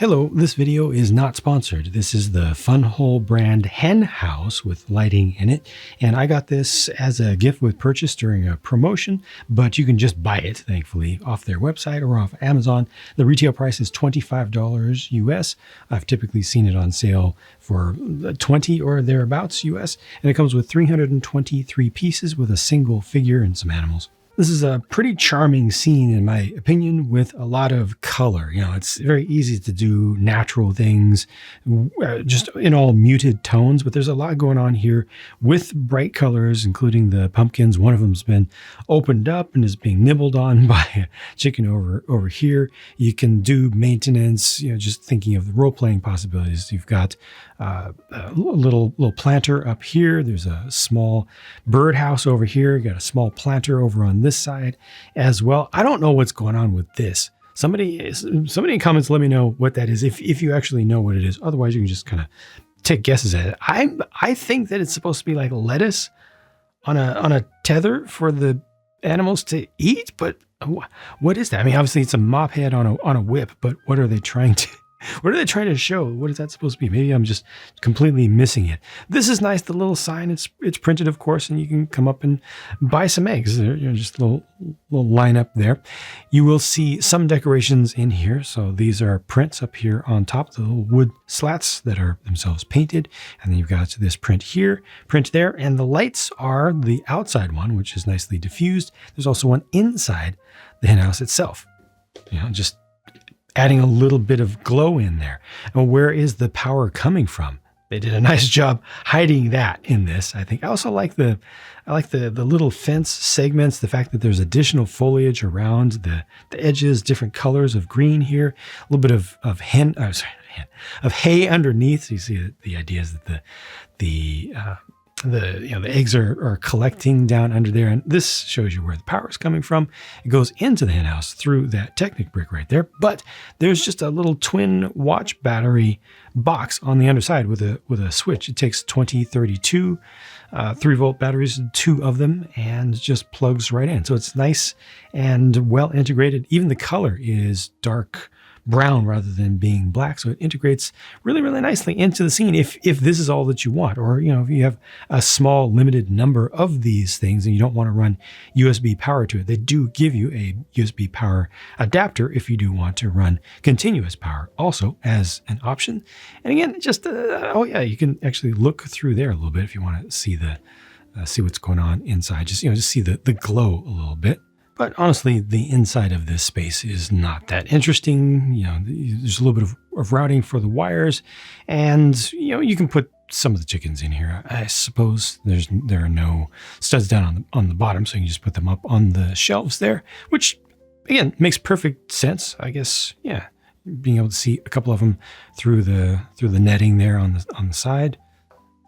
Hello, this video is not sponsored. This is the FunWhole brand hen house with lighting in it. And I got this as a gift with purchase during a promotion, but you can just buy it, thankfully, off their website or off Amazon. The retail price is $25 US. I've typically seen it on sale for 20 or thereabouts US. And it comes with 323 pieces with a single figure and some animals. This is a pretty charming scene, in my opinion, with a lot of color. You know, it's very easy to do natural things just in all muted tones, but there's a lot going on here with bright colors, including the pumpkins. One of them's been opened up and is being nibbled on by a chicken over here. You can do maintenance, you know, just thinking of the role-playing possibilities. You've got a little planter up here. There's a small birdhouse over here. You got a small planter over on this side as well. I don't know what's going on with this. Somebody in comments, let me know what that is, if you actually know what it is. Otherwise, you can just kind of take guesses at it. I think that it's supposed to be like lettuce on a tether for the animals to eat, but what is that? I mean, obviously it's a mop head on a whip, but what are they trying to show? What is that supposed to be? Maybe I'm just completely missing it. This is nice. The little sign, it's printed, of course, and you can come up and buy some eggs. You know, just a little line up there. You will see some decorations in here. So these are prints up here on top, the little wood slats that are themselves painted. And then you've got this print here, print there. And the lights are the outside one, which is nicely diffused. There's also one inside the hen house itself. You know, just adding a little bit of glow in there. And where is the power coming from? They did a nice job hiding that in this, I think. I also like the little fence segments, the fact that there's additional foliage around the edges, different colors of green here, a little bit of hay underneath. So you see the idea is that the eggs are collecting down under there, and this shows you where the power is coming from. It goes into the hen house through that Technic brick right there, but there's just a little twin watch battery box on the underside with a switch. It takes 2032 3-volt batteries, 2 of them, and just plugs right in. So it's nice and well integrated. Even the color is dark brown rather than being black, so it integrates really, really nicely into the scene if this is all that you want, or you know, if you have a small limited number of these things and you don't want to run USB power to it. They do give you a USB power adapter if you do want to run continuous power also as an option. And again, just oh yeah, you can actually look through there a little bit if you want to see see what's going on inside. Just see the glow a little bit. But honestly, the inside of this space is not that interesting. You know, there's a little bit of routing for the wires, and you know, you can put some of the chickens in here. I suppose there are no studs down on the bottom, so you can just put them up on the shelves there, which again makes perfect sense, I guess. Yeah, being able to see a couple of them through the netting there on the side.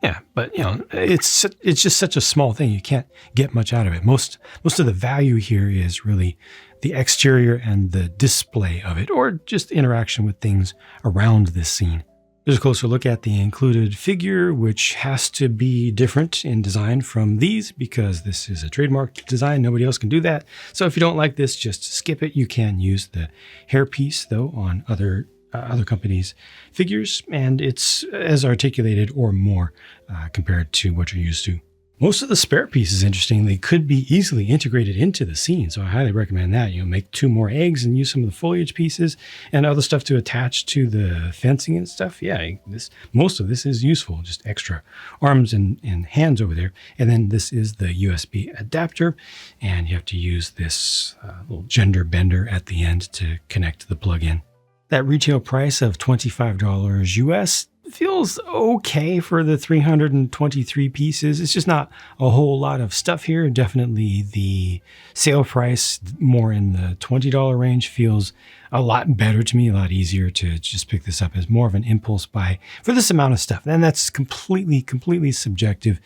Yeah, but you know, it's just such a small thing. You can't get much out of it. Most of the value here is really the exterior and the display of it, or just interaction with things around this scene. There's a closer look at the included figure, which has to be different in design from these because this is a trademark design. Nobody else can do that. So if you don't like this, just skip it. You can use the hairpiece though on other companies' figures, and it's as articulated or more compared to what you're used to. Most of the spare pieces, interestingly, could be easily integrated into the scene, so I highly recommend that. You know, make 2 more eggs and use some of the foliage pieces and other stuff to attach to the fencing and stuff. Yeah, most of this is useful, just extra arms and hands over there. And then this is the USB adapter, and you have to use this little gender bender at the end to connect the plug-in. That retail price of $25 US feels okay for the 323 pieces. It's just not a whole lot of stuff here. Definitely the sale price, more in the $20 range, feels a lot better to me, a lot easier to just pick this up as more of an impulse buy for this amount of stuff. And that's completely subjective.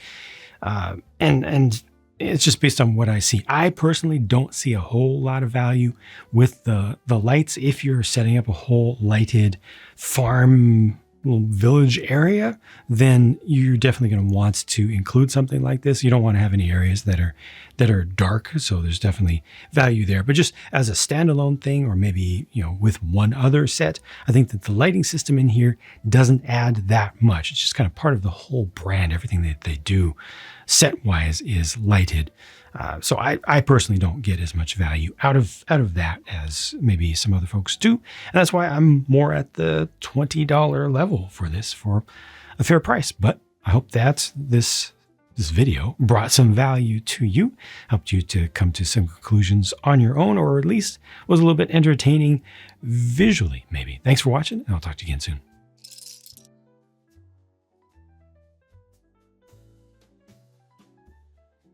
And it's just based on what I see. I personally don't see a whole lot of value with the lights if you're setting up a whole lighted farm little village area, then you're definitely going to want to include something like this. You don't want to have any areas that are dark, so there's definitely value there. But just as a standalone thing, or maybe with one other set, I think that the lighting system in here doesn't add that much. It's just kind of part of the whole brand. Everything that they do set-wise is lighted. So I personally don't get as much value out of that as maybe some other folks do. And that's why I'm more at the $20 level for this, for a fair price. But I hope that this video brought some value to you, helped you to come to some conclusions on your own, or at least was a little bit entertaining visually, maybe. Thanks for watching, and I'll talk to you again soon.